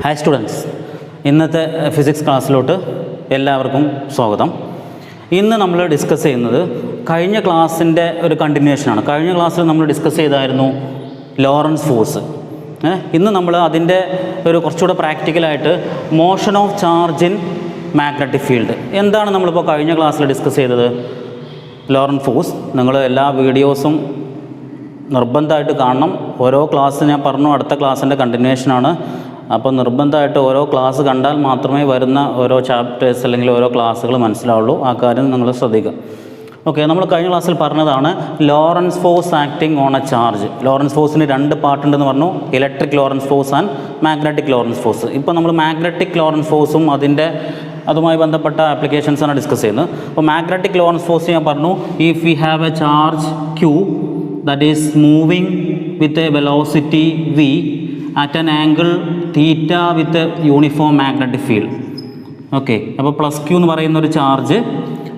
Hi students, ഇന്നത്തെ physics ക്ലാസ്സിലോട്ട് എല്ലാവർക്കും സ്വാഗതം. ഇന്ന് നമ്മൾ ഡിസ്കസ് ചെയ്യുന്നത് കഴിഞ്ഞ ക്ലാസ്സിൻ്റെ ഒരു കണ്ടിന്യൂഷനാണ്. കഴിഞ്ഞ ക്ലാസ്സിൽ നമ്മൾ ഡിസ്കസ് ചെയ്തായിരുന്നു ലോറൻസ് ഫോഴ്സ്. ഇന്ന് നമ്മൾ അതിൻ്റെ ഒരു കുറച്ചുകൂടെ പ്രാക്ടിക്കലായിട്ട് motion of charge in magnetic field എന്താണ് നമ്മളിപ്പോൾ കഴിഞ്ഞ ക്ലാസ്സിൽ ഡിസ്കസ് ചെയ്തത്. ലോറൻസ് ഫോഴ്സ് നിങ്ങൾ എല്ലാ വീഡിയോസും നിർബന്ധമായിട്ട് കാണണം. ഓരോ ക്ലാസ് ഞാൻ പറഞ്ഞു അടുത്ത ക്ലാസ്സിൻ്റെ കണ്ടിന്യൂഷനാണ്. അപ്പോൾ നിർബന്ധമായിട്ട് ഓരോ ക്ലാസ് കണ്ടാൽ മാത്രമേ വരുന്ന ഓരോ ചാപ്റ്റേഴ്സ് അല്ലെങ്കിൽ ഓരോ ക്ലാസ്സുകൾ മനസ്സിലാവുള്ളൂ. ആ കാര്യം നിങ്ങൾ ശ്രദ്ധിക്കുക. ഓക്കെ, നമ്മൾ കഴിഞ്ഞ ക്ലാസ്സിൽ പറഞ്ഞതാണ് Lorentz force acting on a charge. Lorentz ഫോഴ്സിന് രണ്ട് പാർട്ടുണ്ടെന്ന് പറഞ്ഞു, electric Lorentz force and magnetic Lorentz force. ഇപ്പോൾ നമ്മൾ മാഗ്നറ്റിക് ലോറൻസ് ഫോഴ്സും അതുമായി ബന്ധപ്പെട്ട ആപ്ലിക്കേഷൻസാണ് ഡിസ്കസ് ചെയ്യുന്നത്. അപ്പോൾ മാഗ്നറ്റിക് ലോറൻസ് ഫോഴ്സ് ഞാൻ പറഞ്ഞു, if we have A charge Q that is moving with a velocity V at an angle theta with a uniform magnetic field. Okay, അപ്പോൾ പ്ലസ് Q എന്ന് പറയുന്ന ഒരു ചാർജ്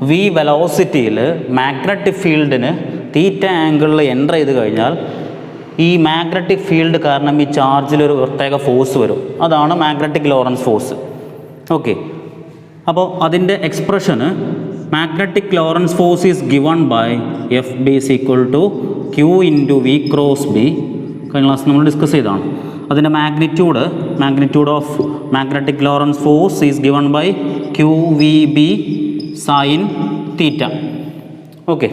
V വെലോസിറ്റിയിൽ മാഗ്നറ്റിക് ഫീൽഡിന് തീറ്റ ആംഗിളിൽ enter ചെയ്ത് കഴിഞ്ഞാൽ ഈ മാഗ്നറ്റിക് ഫീൽഡ് കാരണം ഈ ചാർജിലൊരു പ്രത്യേക ഫോഴ്സ് വരും. അതാണ് മാഗ്നറ്റിക് ലോറൻസ് ഫോഴ്സ്. ഓക്കെ, അപ്പോൾ അതിൻ്റെ എക്സ്പ്രഷന് magnetic Lorentz force is given by FB is equal to Q into V cross B. കഴിഞ്ഞ ക്ലാസ് നമ്മൾ ഡിസ്കസ് ചെയ്തതാണ്. അതിൻ്റെ magnitude of magnetic Lorentz force is given by QVB sine theta. Okay,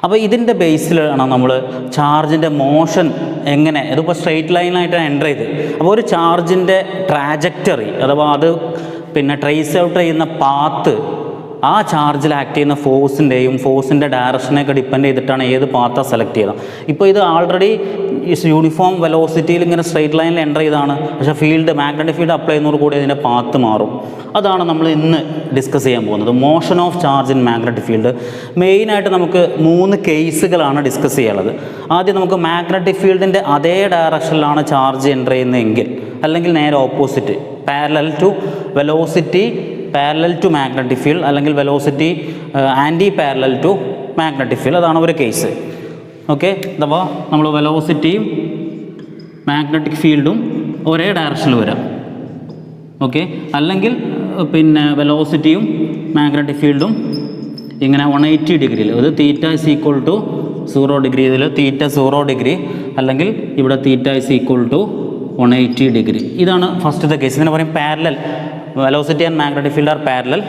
അപ്പോൾ ഇതിൻ്റെ ബേസിലാണ് നമ്മൾ ചാർജിൻ്റെ മോഷൻ എങ്ങനെ, ഇതിപ്പോൾ സ്ട്രെയിറ്റ് ലൈനായിട്ടാണ് എൻ്റർ ചെയ്ത്. അപ്പോൾ ഒരു ചാർജിൻ്റെ ട്രാജക്ടറി അഥവാ അത് ട്രേസ് ഔട്ട് ചെയ്യുന്ന പാത്ത് ആ ചാർജിൽ ആക്ട് ചെയ്യുന്ന ഫോഴ്സിൻ്റെ ഡയറക്ഷനെയൊക്കെ ഡിപ്പെൻഡ് ചെയ്തിട്ടാണ് ഏത് പാത്താണ് സെലക്ട് ചെയ്തത്. ഇപ്പോൾ ഇത് ആൾറെഡി യൂണിഫോം വെലോസിറ്റിയിൽ ഇങ്ങനെ സ്ട്രെയിറ്റ് ലൈനിൽ എൻ്റർ ചെയ്താണ്. പക്ഷേ മാഗ്നറ്റിക് ഫീൽഡ് അപ്ലൈ ചെയ്യുന്നതോട് കൂടി അതിൻ്റെ പാത്ത് മാറും. അതാണ് നമ്മൾ ഇന്ന് ഡിസ്കസ് ചെയ്യാൻ പോകുന്നത്, motion of charge in magnetic field. മെയിനായിട്ട് നമുക്ക് 3 കേസുകളാണ് ഡിസ്കസ് ചെയ്യാനുള്ളത്. ആദ്യം നമുക്ക് മാഗ്നറ്റിക് ഫീൽഡിൻ്റെ അതേ ഡയറക്ഷനിലാണ് ചാർജ് എൻ്റർ ചെയ്യുന്നതെങ്കിൽ, അല്ലെങ്കിൽ നേരെ opposite parallel to velocity parallel to magnetic field, അല്ലെങ്കിൽ velocity anti parallel to magnetic field. അതാണ് ഒരു കേസ്. ഓക്കെ, അപ്പോൾ നമ്മൾ വെലോസിറ്റിയും മാഗ്നറ്റിക് ഫീൽഡും ഒരേ ഡയറക്ഷനിൽ വരാം. ഓക്കെ, അല്ലെങ്കിൽ വെലോസിറ്റിയും മാഗ്നറ്റിക് ഫീൽഡും ഇങ്ങനെ 180 ഡിഗ്രിയിൽ, അത് theta is equal to 0 degree, ഇതിൽ തീറ്റ 0 ഡിഗ്രി, അല്ലെങ്കിൽ ഇവിടെ theta is equal to 180 degree. ഇതാണ് ഫസ്റ്റത്തെ കേസ്. ഇതിനെ പറയും parallel. Velocity and magnetic field are parallel.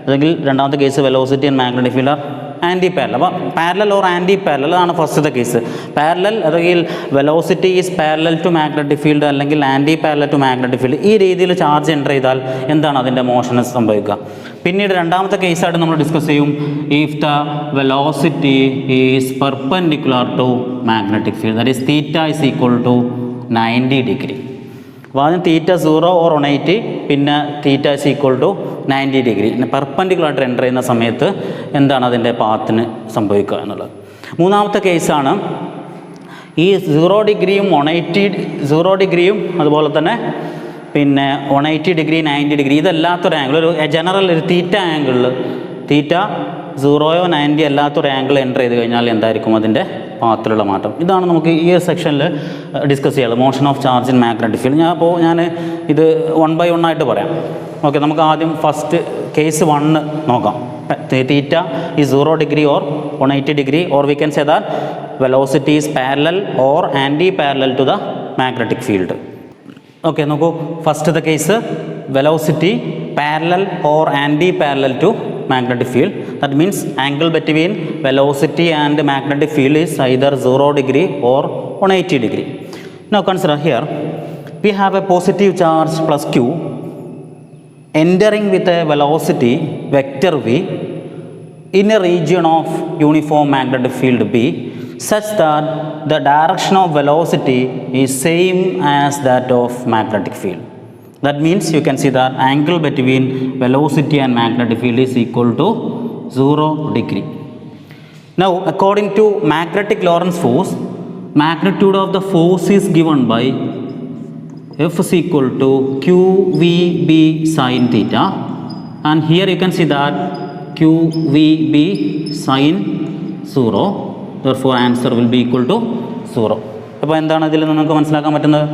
അല്ലെങ്കിൽ രണ്ടാമത്തെ case velocity and magnetic field are anti parallel. അപ്പോൾ പാരലൽ ഓർ ആൻറ്റി പാരലൽ അതാണ് ഫസ്റ്റത്തെ കേസ്. പാരലൽ അല്ലെങ്കിൽ velocity is parallel to magnetic field, അല്ലെങ്കിൽ anti parallel to magnetic field. ഈ രീതിയിൽ charge enter ചെയ്താൽ എന്താണ് അതിൻ്റെ മോഷന് സംഭവിക്കുക. പിന്നീട് രണ്ടാമത്തെ കേസായിട്ട് നമ്മൾ ഡിസ്കസ് ചെയ്യും, if the velocity is perpendicular to magnetic field, that is theta is equal to 90 degree. അപ്പോൾ ആദ്യം തീറ്റ 0 ഓർ 180, പിന്നെ theta is equal to 90 degree. പെർപെൻഡിക്കുലറായിട്ട് എൻ്റർ ചെയ്യുന്ന സമയത്ത് എന്താണ് അതിൻ്റെ പാത്തിന് സംഭവിക്കുക എന്നുള്ളത്. മൂന്നാമത്തെ കേസാണ് ഈ 0 ഡിഗ്രിയും അതുപോലെ തന്നെ 180 ഡിഗ്രി 90 ഡിഗ്രി ഇതല്ലാത്തൊരു ആംഗിൾ, ഒരു ജനറൽ ഒരു തീറ്റ ആംഗിളിൽ തീറ്റ 0 90 അല്ലാത്തൊരു ആംഗിൾ എൻ്റർ ചെയ്ത് കഴിഞ്ഞാൽ എന്തായിരിക്കും അതിൻ്റെ പാത്തിലുള്ള മാറ്റം. ഇതാണ് നമുക്ക് ഈ ഒരു സെക്ഷനിൽ ഡിസ്കസ് ചെയ്യാനുള്ളത്, motion of charge in magnetic field. ഞാൻ ഇത് 1 by 1 ആയിട്ട് പറയാം. ഓക്കെ, നമുക്ക് ആദ്യം ഫസ്റ്റ് കേസ് 1 നോക്കാം. തീറ്റ ഈ 0 degree or 180 degree, or we can say that velocity is parallel or anti parallel to the magnetic field. Okay, നോക്കൂ, ഫസ്റ്റത്തെ case velocity parallel or anti parallel to magnetic field. That means angle between velocity and magnetic field is either 0 degree or 180 degree. Now consider here we have a positive charge plus Q entering with a velocity vector V in a region of uniform magnetic field B such that the direction of velocity is same as that of magnetic field. That means you can see that angle between velocity and magnetic field is equal to 0 degree. Now according to magnetic Lorentz force, magnitude of the force is given by F is equal to QVB sin theta, and here you can see that QVB sin 0, therefore answer will be equal to 0. അപ്പോൾ എന്താണ് ഇതിൽ നമുക്ക് മനസ്സിലാക്കാൻ പറ്റുന്നത്?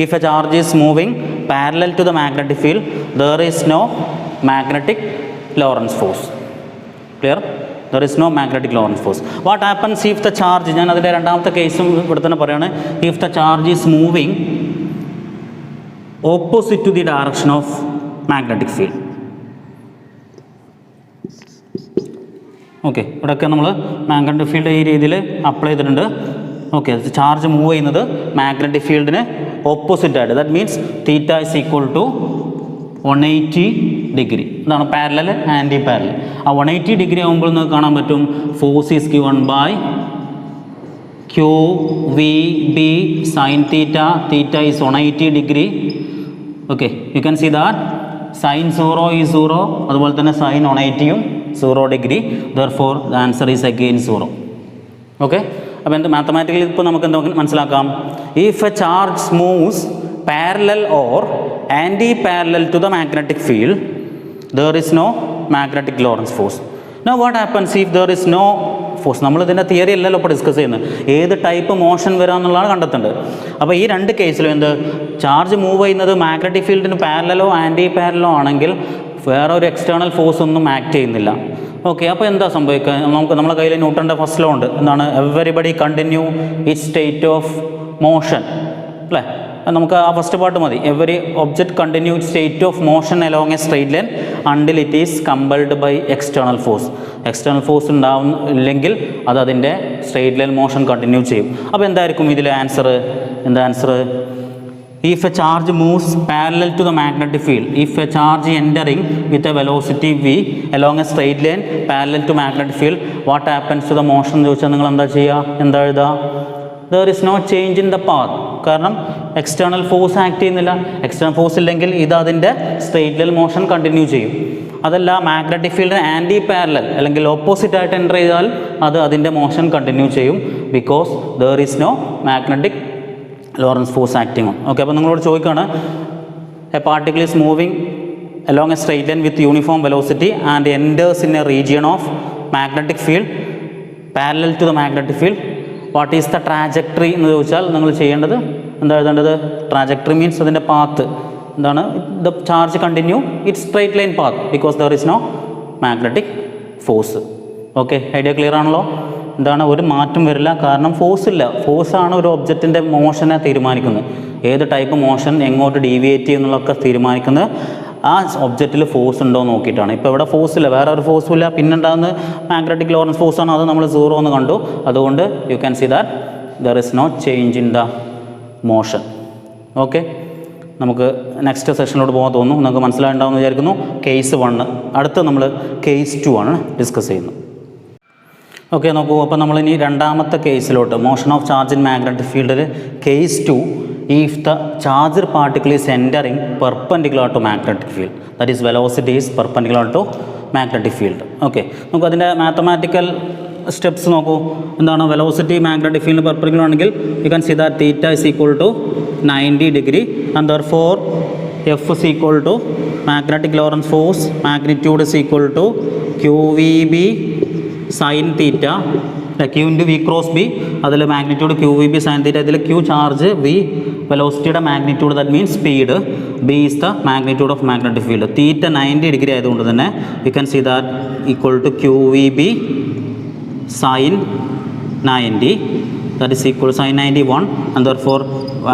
If a charge is moving parallel to the magnetic field, there is no magnetic Lorentz force. Clear? There is no magnetic Lorentz force. What happens if the charge, ഞാൻ അതിൻ്റെ രണ്ടാമത്തെ കേസും ഇവിടെ തന്നെ പറയുകയാണ്, if the charge is moving opposite to the direction of magnetic field. Okay, ഇവിടെയൊക്കെ നമ്മൾ magnetic field ഈ രീതിയിൽ അപ്ലൈ ചെയ്തിട്ടുണ്ട്. ഓക്കെ, ചാർജ് മൂവ് ചെയ്യുന്നത് മാഗ്നറ്റിക് ഫീൽഡിന് ഓപ്പോസിറ്റ് ആയിട്ട്. That means theta is equal to 180 degree. ഇതാണ് പാരലൽ, ആൻറ്റി പാരലൽ. ആ 180 ഡിഗ്രി ആകുമ്പോൾ നിങ്ങൾക്ക് കാണാൻ പറ്റും force is given by q v b sine theta. Theta is 180 degree. Okay, you can see that sine 0 is 0, അതുപോലെ തന്നെ sine 180യും 0 degree. Therefore the answer is again 0. Okay, അപ്പോൾ എന്ത് മാത്തമാറ്റിക്കലി ഇപ്പോൾ നമുക്ക് എന്താ മനസ്സിലാക്കാം? If a charge moves parallel or anti parallel to the magnetic field, there is no magnetic Lorentz force. No what happens if there is no force? നമ്മളിതിൻ്റെ theory അല്ലല്ലോ ഇപ്പോൾ discuss ചെയ്യുന്നത്, ഏത് ടൈപ്പ് മോഷൻ വരാമെന്നുള്ളതാണ് കണ്ടെത്തേണ്ടത്. അപ്പോൾ ഈ രണ്ട് കേസിലും എന്ത്, ചാർജ് മൂവ് ചെയ്യുന്നത് മാഗ്നറ്റിക് ഫീൽഡിന് പാരലലോ ആൻറ്റി പാരലലോ ആണെങ്കിൽ വേറെ ഒരു എക്സ്റ്റേണൽ ഫോഴ്സ് ഒന്നും ആക്ട് ചെയ്യുന്നില്ല. ഓക്കെ, അപ്പോൾ എന്താ സംഭവിക്കുക? നമ്മളെ കയ്യിൽ ന്യൂട്ടൻ്റെ ഫസ്റ്റ് ലോ ഉണ്ട്. എന്താണ്? Everybody continue it state of motion അല്ലേ? നമുക്ക് ആ ഫസ്റ്റ് പാർട്ട് മതി. Every object continue it state of motion along a straight line until it is compelled by external force. External force ഉണ്ടാവുന്നില്ലെങ്കിൽ അത് അതിൻ്റെ സ്ട്രെയിറ്റ് ലൈൻ മോഷൻ കണ്ടിന്യൂ ചെയ്യും. അപ്പോൾ എന്തായിരിക്കും ഇതിലെ ആൻസർ? എന്താ answer? If a charge moves parallel to the magnetic field, if a charge entering with a velocity v along a straight line parallel to magnetic field, what happens to the motion എന്ന് ചോദിച്ചാൽ നിങ്ങൾ എന്താ ചെയ്യുക? എന്താ എഴുതുക? There is no change in the path. കാരണം external force act ചെയ്യുന്നില്ല. External force ഇല്ലെങ്കിൽ ഇത് അതിൻ്റെ സ്ട്രെയിറ്റ് ലൈൻ മോഷൻ കണ്ടിന്യൂ ചെയ്യും. അതല്ല, മാഗ്നറ്റിക് ഫീൽഡിന് ആൻറ്റി പാരലൽ അല്ലെങ്കിൽ ഓപ്പോസിറ്റ് ആയിട്ട് എൻ്റർ ചെയ്താൽ അത് അതിൻ്റെ മോഷൻ കണ്ടിന്യൂ ചെയ്യും. Because there is no magnetic Lorentz force acting on. Okay, അപ്പോൾ നിങ്ങളോട് ചോദിക്കുകയാണ്, a particle is moving along a straight line with uniform velocity and enters in a region of magnetic field parallel to the magnetic field, what is the trajectory എന്ന് ചോദിച്ചാൽ നിങ്ങൾ ചെയ്യേണ്ടത് എന്താ എഴുതേണ്ടത്? Trajectory means അതിൻ്റെ പാത്ത് എന്താണ്? The charge continue it straight line path because there is no magnetic force. Okay, idea clear ആണല്ലോ? എന്താണ്? ഒരു മാറ്റം വരില്ല, കാരണം ഫോഴ്സ് ഇല്ല. ഫോഴ്സാണ് ഒരു ഒബ്ജക്റ്റിൻ്റെ മോഷനെ തീരുമാനിക്കുന്നത്. ഏത് ടൈപ്പ് മോഷൻ എങ്ങോട്ട് ഡീവിയേറ്റ് ചെയ്യുന്നതൊക്കെ തീരുമാനിക്കുന്നത് ആ ഒബ്ജക്റ്റിൽ ഫോഴ്സ് ഉണ്ടോ നോക്കിയിട്ടാണ്. ഇപ്പോൾ ഇവിടെ ഫോഴ്സ് ഇല്ല, വേറെ ഒരു ഫോഴ്സും ഇല്ല, പിന്നുണ്ടാകുന്ന മാഗ്നറ്റിക് ലോറൻസ് ഫോഴ്സാണ്. അത് നമ്മൾ 0 എന്ന് കണ്ടു. അതുകൊണ്ട് you can see that there is no change in the motion. Okay, നമുക്ക് നെക്സ്റ്റ് സെഷനിലോട്ട് പോകാൻ തോന്നുന്നു. നമുക്ക് മനസ്സിലായിട്ടുണ്ടാവുമെന്ന് വിചാരിക്കുന്നു. കേസ് 1. അടുത്ത നമ്മൾ കേസ് 2 ആണ് ഡിസ്കസ് ചെയ്യുന്നത്. ഓക്കെ, നോക്കൂ. അപ്പോൾ നമ്മളിനി രണ്ടാമത്തെ കേസിലോട്ട്, motion of charge in magnetic ഫീൽഡിൽ case 2, if the charge particle is entering perpendicular to magnetic field, that is velocity is perpendicular to magnetic field. Okay, നമുക്ക് അതിൻ്റെ മാത്തമാറ്റിക്കൽ സ്റ്റെപ്സ് നോക്കൂ. എന്താണ്? വെലോസിറ്റി മാഗ്നറ്റിക് ഫീൽഡിന് പെർപെൻഡിക്കുലർ ആണെങ്കിൽ you can see that theta is equal to 90 degree and therefore F is equal to magnetic Lorentz force magnitude is equal to q v b sine theta, q into v cross b. അതിൽ magnitude q v b sine theta. ഇതിൽ q charge, v വെലോസിറ്റിയുടെ magnitude, that means speed, b is the magnitude of magnetic field. Theta 90 degree ആയതുകൊണ്ട് തന്നെ you can see that equal to q v b sine 90, that is equal sine 91 and therefore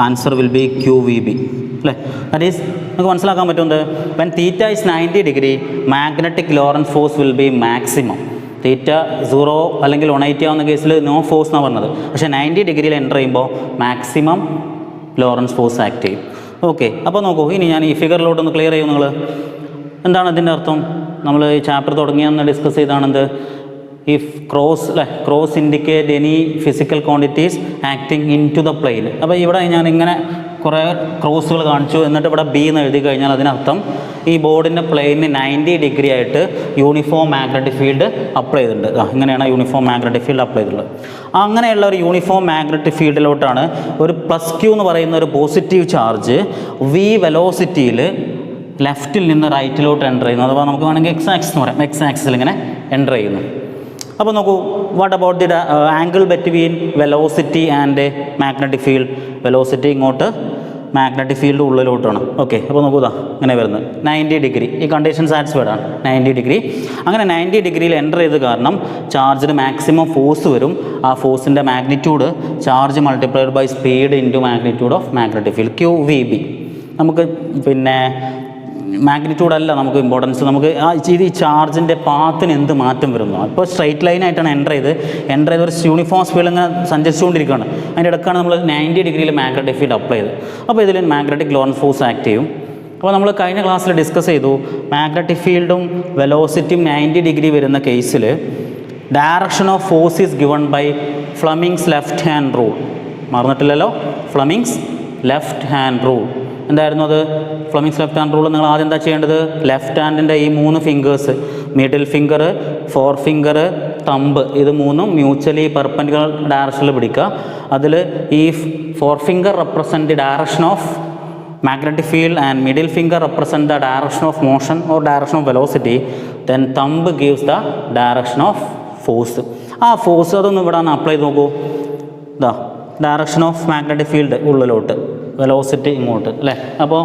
answer will be q v b അല്ലേ? That is നമുക്ക് മനസ്സിലാക്കാൻ പറ്റുന്നത് when theta is 90 degree magnetic Lorentz force will be maximum. Theta 0 അല്ലെങ്കിൽ 180 ആവുന്ന കേസിൽ no force എന്നാണ് പറഞ്ഞത്. പക്ഷേ 90 ഡിഗ്രിയിൽ എൻ്റർ ചെയ്യുമ്പോൾ മാക്സിമം ലോറൻസ് ഫോഴ്സ് ആക്ട് ചെയ്യും. ഓക്കെ, അപ്പോൾ നോക്കൂ. ഇനി ഞാൻ ഈ ഫിഗറിലോട്ടൊന്ന് ക്ലിയർ ചെയ്യും. നിങ്ങൾ എന്താണ് ഇതിൻ്റെ അർത്ഥം? നമ്മൾ ഈ ചാപ്റ്റർ തുടങ്ങിയെന്ന് ഡിസ്കസ് ചെയ്താണെന്ത്? If cross indicate any physical quantities acting into the plane. അപ്പോൾ ഇവിടെ ഞാൻ ഇങ്ങനെ കുറേ ക്രോസുകൾ കാണിച്ചു, എന്നിട്ട് ഇവിടെ ബി എന്ന് എഴുതി കഴിഞ്ഞാൽ അതിനർത്ഥം ഈ ബോർഡിൻ്റെ പ്ലെയിനിന് 90 ഡിഗ്രി ആയിട്ട് യൂണിഫോം മാഗ്നറ്റിക് ഫീൽഡ് അപ്ലൈ ചെയ്തിട്ടുണ്ട്. ഇങ്ങനെയാണ് യൂണിഫോം മാഗ്നറ്റിക് ഫീൽഡ് അപ്ലൈ ചെയ്തിട്ടുള്ളത്. അങ്ങനെയുള്ള ഒരു യൂണിഫോം മാഗ്നറ്റിക് ഫീൽഡിലോട്ടാണ് ഒരു പ്ലസ് ക്യൂ എന്ന് പറയുന്ന ഒരു പോസിറ്റീവ് ചാർജ് വി വെലോസിറ്റിയിൽ ലെഫ്റ്റിൽ നിന്ന് റൈറ്റിലോട്ട് എൻ്റർ ചെയ്യുന്നു. അഥവാ നമുക്ക് വേണമെങ്കിൽ എക്സ് ആക്സിസ് എന്ന് പറയാം. എക്സ് ആക്സിസിൽ ഇങ്ങനെ എൻ്റർ ചെയ്യുന്നു. അപ്പോൾ നോക്കൂ, what about the angle between velocity and magnetic field? Velocity ഇങ്ങോട്ട് മാഗ്നറ്റിക് ഫീൽഡ് ഉള്ളിലോട്ടാണ്. ഓക്കെ, അപ്പോൾ നോക്കുക ഇങ്ങനെ വരുന്നത് 90 ഡിഗ്രി. ഈ കണ്ടീഷൻ സാറ്റിസ്ഫൈഡ് ആണ്, 90 ഡിഗ്രി. അങ്ങനെ 90 ഡിഗ്രിയിൽ എൻ്റർ ചെയ്ത് കാരണം ചാർജിന് മാക്സിമം ഫോഴ്സ് വരും. ആ ഫോഴ്സിൻ്റെ magnitude charge multiplied by speed into magnitude of magnetic field QVB. നമുക്ക് പിന്നെ മാഗ്നിറ്റ്യൂഡ് അല്ല നമുക്ക് ഇമ്പോർട്ടൻസ്, നമുക്ക് ഈ ചാർജിൻ്റെ പാത്തിന് എന്ത് മാറ്റം വരുന്നു. ഇപ്പോൾ സ്ട്രൈറ്റ് ലൈനായിട്ടാണ് എൻ്റർ ചെയ്ത് ഒരു യൂണിഫോം സ്പീഡിൽ ഇങ്ങനെ സഞ്ചരിച്ചുകൊണ്ടിരിക്കുകയാണ്. അതിൻ്റെ ഇടയ്ക്കാണ് നമ്മൾ 90 ഡിഗ്രിയിൽ മാഗ്നറ്റിക് ഫീൽഡ് അപ്ലൈ ചെയ്ത്. അപ്പോൾ ഇതിൽ മാഗ്നറ്റിക് ലോറൻസ് ഫോഴ്സ് ആക്ട് ചെയ്യും. അപ്പോൾ നമ്മൾ കഴിഞ്ഞ ക്ലാസ്സിൽ ഡിസ്കസ് ചെയ്തു മാഗ്നറ്റിക് ഫീൽഡും വെലോസിറ്റിയും 90 ഡിഗ്രി വരുന്ന കേസിൽ direction of force is given by Fleming's left hand rule. മറന്നിട്ടില്ലല്ലോ, ഫ്ലമിങ്സ് ലെഫ്റ്റ് ഹാൻഡ് റൂൾ. എന്തായിരുന്നു അത്? ഫ്ലമിങ്സ് ലെഫ്റ്റ് ഹാൻഡ് റൂൾ നിങ്ങൾ ആദ്യം എന്താ ചെയ്യേണ്ടത്? ലെഫ്റ്റ് ഹാൻഡിൻ്റെ ഈ 3 fingers, middle finger, four finger, thumb, ഇത് 3ഉം മ്യൂച്വലി പെർപെൻഡിക്കുലർ ഡയറക്ഷനിൽ പിടിക്കുക. അതിൽ ഈ four finger represent the direction of magnetic field and middle finger represent the direction of motion or direction of velocity, then thumb gives the direction of force. ആ force അതൊന്നും ഇവിടെ നിന്ന് അപ്ലൈ ചെയ്ത് നോക്കൂ. ഇതാ ഡയറക്ഷൻ ഓഫ് മാഗ്നറ്റിക് ഫീൽഡ് ഉള്ളിലോട്ട്, velocity ഇങ്ങോട്ട് അല്ലേ. അപ്പോൾ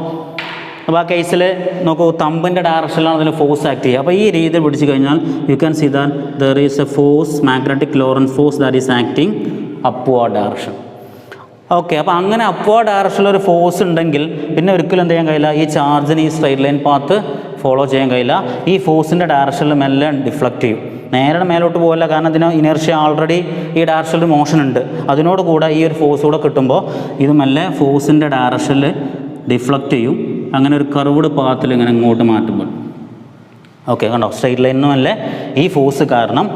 ആ കേസിൽ നോക്കൂ, തമ്പിൻ്റെ ഡയറക്ഷനിലാണ് അതിന് ഫോഴ്സ് ആക്ട് ചെയ്യുക. അപ്പോൾ ഈ രീതിയിൽ പിടിച്ച് കഴിഞ്ഞാൽ you can see that there is a force, magnetic Lorentz force that is acting upward direction. Okay, അപ്പോൾ അങ്ങനെ അപ്വാർഡ് ഡയറക്ഷനിലൊരു ഫോഴ്സ് ഉണ്ടെങ്കിൽ പിന്നെ ഒരിക്കലും എന്ത് ചെയ്യാൻ കഴിയില്ല, ഈ ചാർജിന് ഈ സ്ട്രൈറ്റ് ലൈൻ പാത്ത് ഫോളോ ചെയ്യാൻ കഴിയില്ല. ഈ ഫോഴ്സിൻ്റെ ഡയറക്ഷനിൽ മെല്ലെ ഡിഫ്ലക്റ്റ് ചെയ്യും. നേരെ മേലോട്ട് പോകില്ല, കാരണം ഇതിന് ഇനർഷ്യ ആൾറെഡി ഈ ഡയറക്ഷനിൽ മോഷൻ ഉണ്ട്. അതിനോട് കൂടെ ഈ ഒരു ഫോഴ്സ് കൂടെ കിട്ടുമ്പോൾ ഇത് മെല്ലെ ഫോഴ്സിൻ്റെ ഡയറക്ഷനിൽ ഡിഫ്ലക്റ്റ് ചെയ്യും. അങ്ങനെ ഒരു കർവ്ഡ് പാത്തിൽ ഇങ്ങനെ ഇങ്ങോട്ട് മാറ്റുമ്പോൾ ഓക്കെ കണ്ടോ, സ്ട്രൈറ്റ് ലൈനിൽ മെല്ലെ ഈ ഫോഴ്സ് കാരണം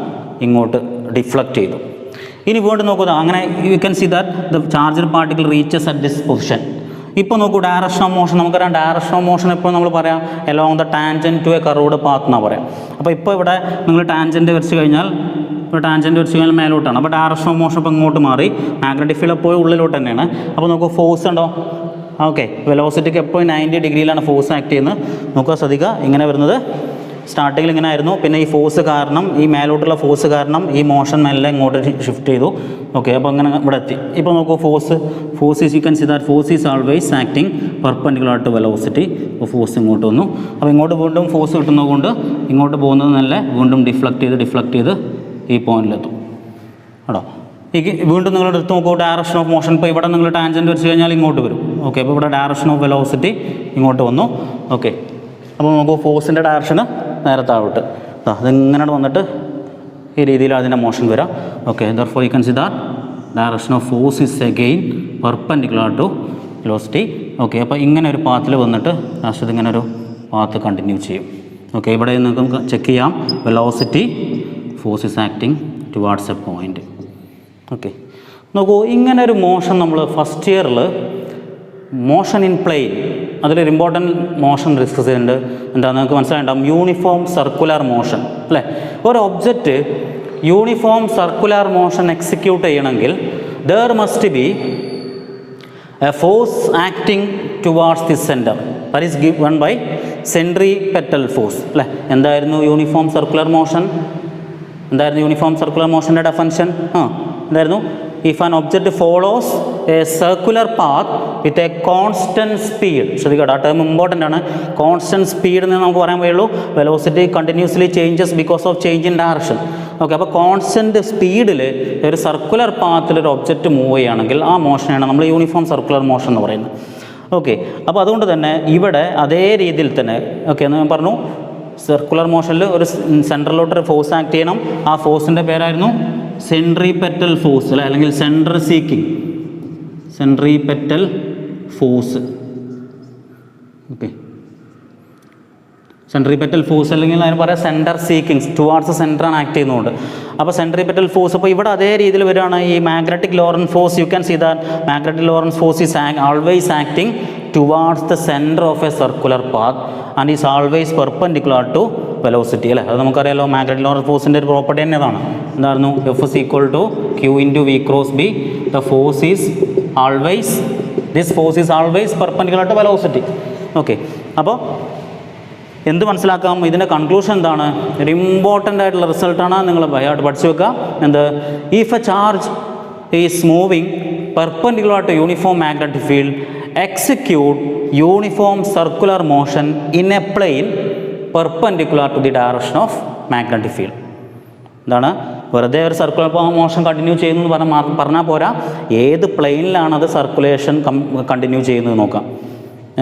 ഇങ്ങോട്ട് ഡിഫ്ലക്റ്റ് ചെയ്തു. ഇനി വീണ്ടും നോക്കുക, അങ്ങനെ you can see that the charger particle reaches at this position. ഇപ്പോൾ നോക്കൂ, ഡയറക്ഷൻ ഓഫ് മോഷൻ നമുക്കറിയാം. ഡയറക്ഷൻ ഓഫ് മോഷൻ ഇപ്പോൾ നമ്മൾ പറയാം along the tangent to a curved path എന്നാണ് പറയാം. അപ്പോൾ ഇപ്പോൾ ഇവിടെ നിങ്ങൾ ടാൻജൻറ്റ് വരച്ച് കഴിഞ്ഞാൽ, ഇപ്പോൾ ടാൻജൻറ്റ് വരച്ച് കഴിഞ്ഞാൽ മേലോട്ടാണ്. അപ്പോൾ ഡയറക്ഷൻ ഓഫ് മോഷൻ ഇപ്പോൾ ഇങ്ങോട്ട് മാറി, മാഗ്നറ്റിക് ഫീൽഡ് എപ്പോഴും ഉള്ളിലോട്ട് തന്നെയാണ്. അപ്പോൾ നോക്കൂ, ഫോഴ്സ് ഉണ്ടോ? ഓക്കെ, വെലോസിറ്റിക്ക് എപ്പോഴും 90 ഡിഗ്രിയിലാണ് ഫോഴ്സ് ആക്ട് ചെയ്യുന്നത്. നോക്കുക, ശ്രദ്ധിക്കുക, ഇങ്ങനെ വരുന്നത് സ്റ്റാർട്ടിങ്ങിൽ ഇങ്ങനെ ആയിരുന്നു. പിന്നെ ഈ ഫോഴ്സ് കാരണം, ഈ മേലോട്ടുള്ള ഫോഴ്സ് കാരണം ഈ മോഷൻ മെല്ലെ ഇങ്ങോട്ട് ഷിഫ്റ്റ് ചെയ്തു. ഓക്കെ, അപ്പോൾ അങ്ങനെ ഇവിടെ എത്തി. ഇപ്പോൾ നോക്കൂ, force is you can see that force is always acting perpendicular to velocity. അപ്പോൾ ഫോഴ്സ് ഇങ്ങോട്ട് വന്നു. അപ്പോൾ ഇങ്ങോട്ട് വീണ്ടും ഫോഴ്സ് കിട്ടുന്നതുകൊണ്ട് ഇങ്ങോട്ട് പോകുന്നത് നല്ല വീണ്ടും ഡിഫ്ലക്റ്റ് ചെയ്ത് ഈ പോയിന്റിലെത്തും കേട്ടോ. ഈ വീണ്ടും നിങ്ങൾ എടുത്ത് നോക്കൂ, ഡയറക്ഷൻ ഓഫ് മോഷൻ. ഇപ്പോൾ ഇവിടെ നിങ്ങൾ ടാൻജൻറ്റ് വരച്ച് കഴിഞ്ഞാൽ ഇങ്ങോട്ട് വരും. ഓക്കെ, അപ്പോൾ ഇവിടെ ഡയറക്ഷൻ ഓഫ് വെലോസിറ്റി ഇങ്ങോട്ട് വന്നു. ഓക്കെ, അപ്പോൾ നോക്കൂ, ഫോഴ്സിൻ്റെ ഡയറക്ഷന് നേരെ താഴോട്ട് അതിങ്ങനെ വന്നിട്ട് ഈ രീതിയിലാണ് അതിൻ്റെ മോഷൻ വരിക. Okay, therefore you can see that direction of force is again perpendicular to velocity. Okay, അപ്പോൾ ഇങ്ങനെ ഒരു പാത്തിൽ വന്നിട്ട് ലാസ്റ്റ് ഇങ്ങനെ ഒരു പാത്ത് കണ്ടിന്യൂ ചെയ്യും. ഓക്കെ, ഇവിടെ നിങ്ങൾക്ക് ചെക്ക് ചെയ്യാം, velocity force is acting towards a point. Okay, നോക്കൂ, ഇങ്ങനെ ഒരു മോഷൻ നമ്മൾ ഫസ്റ്റ് ഇയറിൽ മോഷൻ ഇൻ പ്ലെയിൻ അതിലൊരു ഇമ്പോർട്ടൻറ്റ് മോഷൻ ഡിസ്കസ് ചെയ്യുന്നുണ്ട്. എന്താണെന്ന് നിങ്ങൾക്ക് മനസ്സിലായിട്ടുണ്ടാകും, യൂണിഫോം സർക്കുലർ മോഷൻ അല്ലേ. ഒരു object uniform circular motion execute ചെയ്യണമെങ്കിൽ there must be a force acting towards the centre, that is given by centripetal force അല്ലേ. എന്തായിരുന്നു യൂണിഫോം സർക്കുലർ മോഷൻ? എന്തായിരുന്നു യൂണിഫോം സർക്കുലർ മോഷൻ്റെ ഡെഫിനിഷൻ? എന്തായിരുന്നു? If an object follows a circular path with a constant speed. ശ്രദ്ധിക്കട്ടെ, ആ term important ആണ്. Constant speed എന്ന് നമുക്ക് പറയാൻ കഴിയുള്ളൂ. Velocity continuously changes because of change in direction. Okay, അപ്പോൾ കോൺസ്റ്റൻറ്റ് സ്പീഡിൽ ഒരു സർക്കുലർ പാത്തിൽ ഒരു ഒബ്ജക്റ്റ് മൂവ് ചെയ്യുകയാണെങ്കിൽ ആ മോഷനാണ് നമ്മൾ യൂണിഫോം സർക്കുലർ മോഷൻ എന്ന് പറയുന്നത്. ഓക്കെ, അപ്പോൾ അതുകൊണ്ട് തന്നെ ഇവിടെ അതേ രീതിയിൽ തന്നെ ഓക്കെ എന്ന് ഞാൻ പറഞ്ഞു, സർക്കുലർ മോഷനിൽ ഒരു സെൻട്രലിലോട്ടൊരു ഫോഴ്സ് ആക്ട് ചെയ്യണം. ആ ഫോഴ്സിൻ്റെ പേരായിരുന്നു സെൻട്രിപെറ്റൽ ഫോഴ്സ് അല്ലെ, അല്ലെങ്കിൽ centripetal force. Okay, centripetal force അല്ലെങ്കിൽ അതിന് പറയാം സെൻറ്റർ സീക്കിങ്സ്, ടുവാർഡ്സ് സെൻറ്ററാണ് ആക്ട് ചെയ്യുന്നതുകൊണ്ട്. അപ്പോൾ സെൻട്രിപെറ്റൽ ഫോഴ്സ് അപ്പോൾ ഇവിടെ അതേ രീതിയിൽ വരികയാണ്. ഈ magnetic Lorentz force you can see that magnetic Lorentz force is always acting towards the centre of a circular path and is always perpendicular to velocity അല്ലേ. അത് നമുക്കറിയാലോ, മാഗ്നറ്റിക് ലോറൻസ് ഫോഴ്സിൻ്റെ ഒരു പ്രോപ്പർട്ടി തന്നെ അതാണ്. എന്തായിരുന്നു? F is equal to q into v cross b. The force is always, this force is always perpendicular to velocity. Okay, അപ്പോൾ എന്ത് മനസ്സിലാക്കാം? ഇതിൻ്റെ കൺക്ലൂഷൻ എന്താണ്? ഒരു ഇമ്പോർട്ടൻ്റ് ആയിട്ടുള്ള റിസൾട്ടാണ്, നിങ്ങൾ ബൈഹാർട്ട് പഠിച്ചു വെക്കുക. എന്ത്? If a charge is moving perpendicular to uniform magnetic field execute uniform circular motion in a plane perpendicular to the direction of magnetic field. എന്താണ്, വെറുതെ ഒരു സർക്കുലർ മോഷൻ കണ്ടിന്യൂ ചെയ്യുന്നു എന്ന് പറഞ്ഞാൽ പോരാ, ഏത് പ്ലെയിനിലാണ് അത് സർക്കുലേഷൻ കണ്ടിന്യൂ ചെയ്യുന്നത് നോക്കാം.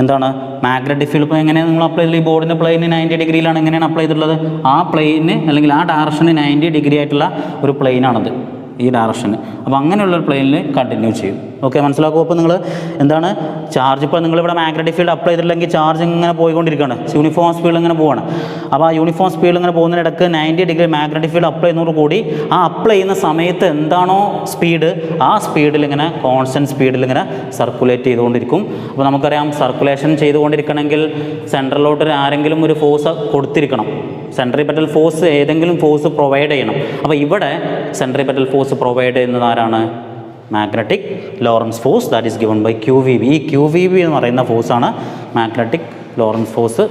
എന്താണ് മാഗ്നറ്റിക് ഫീൽഡ് ഇപ്പോൾ എങ്ങനെയാണ് നിങ്ങൾ അപ്ലൈ ചെയ്തിട്ടുള്ളത്? ഈ ബോർഡിൻ്റെ പ്ലെയിന് 90 ഡിഗ്രിയിലാണ് എങ്ങനെയാണ് അപ്ലൈ ചെയ്തിട്ടുള്ളത്? ആ പ്ലെയിന് അല്ലെങ്കിൽ ആ ഡയറക്ഷന് 90 ഡിഗ്രി ആയിട്ടുള്ള ഒരു പ്ലെയിനാണത്, ഈ ഡയറക്ഷന്. അപ്പോൾ അങ്ങനെയുള്ളൊരു പ്ലെയിനിൽ കണ്ടിന്യൂ ചെയ്യും. ഓക്കെ, മനസ്സിലാക്കുമോ? അപ്പോൾ നിങ്ങൾ എന്താണ് ചാർജ്, ഇപ്പോൾ നിങ്ങളിവിടെ മാഗ്നറ്റിക് ഫീൽഡ് അപ്ലൈ ചെയ്തിട്ടില്ലെങ്കിൽ ചാർജ് ഇങ്ങനെ പോയിക്കൊണ്ടിരിക്കുകയാണ്, യൂണിഫോം സ്പീഡിൽ ഇങ്ങനെ പോവാണ്. അപ്പോൾ ആ യൂണിഫോം സ്പീഡിൽ ഇങ്ങനെ പോകുന്നതിനിടയ്ക്ക് 90 ഡിഗ്രി മാഗ്നറ്റിക് ഫീൽഡ് അപ്ലൈ ചെയ്യുന്നതോട് കൂടി ആ അപ്ലൈ ചെയ്യുന്ന സമയത്ത് എന്താണോ സ്പീഡ്, ആ സ്പീഡിൽ ഇങ്ങനെ കോൺസ്റ്റൻറ്റ് സ്പീഡിൽ ഇങ്ങനെ സർക്കുലേറ്റ് ചെയ്തുകൊണ്ടിരിക്കും. അപ്പോൾ നമുക്കറിയാം, സർക്കുലേഷൻ ചെയ്തുകൊണ്ടിരിക്കണമെങ്കിൽ സെൻട്രലോട്ട് ആരെങ്കിലും ഒരു ഫോഴ്സ് കൊടുത്തിരിക്കണം. സെൻട്രിപെറ്റൽ ഫോഴ്സ്, ഏതെങ്കിലും ഫോഴ്സ് പ്രൊവൈഡ് ചെയ്യണം. അപ്പോൾ ഇവിടെ സെൻട്രിപെറ്റൽ ഫോഴ്സ് പ്രൊവൈഡ് ചെയ്യുന്നത് ആരാണ്? Magnetic Lorentz force, that is given by QVB. ഈ QVB എന്ന് പറയുന്ന ഫോഴ്സാണ് മാഗ്നറ്റിക് ലോറൻസ് ഫോഴ്സ്.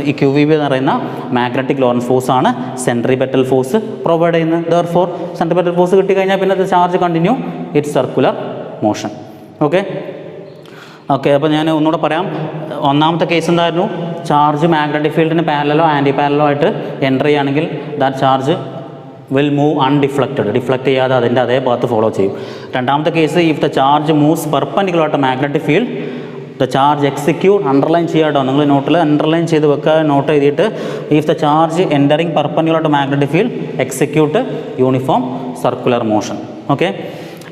ഈ QVB എന്ന് പറയുന്ന മാഗ്നറ്റിക് ലോറൻസ് ഫോഴ്സാണ് സെൻട്രിപെറ്റൽ ഫോഴ്സ് പ്രൊവൈഡ് ചെയ്യുന്നത്. ദെർഫോർ സെൻട്രിപെറ്റൽ ഫോഴ്സ് കിട്ടിക്കഴിഞ്ഞാൽ പിന്നെ charge continue its circular motion. Okay, അപ്പോൾ ഞാൻ ഒന്നുകൂടെ പറയാം. ഒന്നാമത്തെ കേസ് എന്തായിരുന്നു? ചാർജ് മാഗ്നറ്റിക് ഫീൽഡിന് പാരലലോ ആൻറ്റി പാരലലോ ആയിട്ട് എൻ്റർ ചെയ്യുകയാണെങ്കിൽ that charge will move undeflected, deflect ചെയ്യാതെ അതിൻ്റെ അതേ പാത്ത് ഫോളോ ചെയ്യും. രണ്ടാമത്തെ case, if the charge moves perpendicular to magnetic field the charge execute, underline ചെയ്യാട്ടോ, നിങ്ങൾ നോട്ടിൽ അണ്ടർലൈൻ ചെയ്ത് വെക്കുക, നോട്ട് ചെയ്തിട്ട് if the charge entering perpendicular to magnetic field execute uniform circular motion. Okay,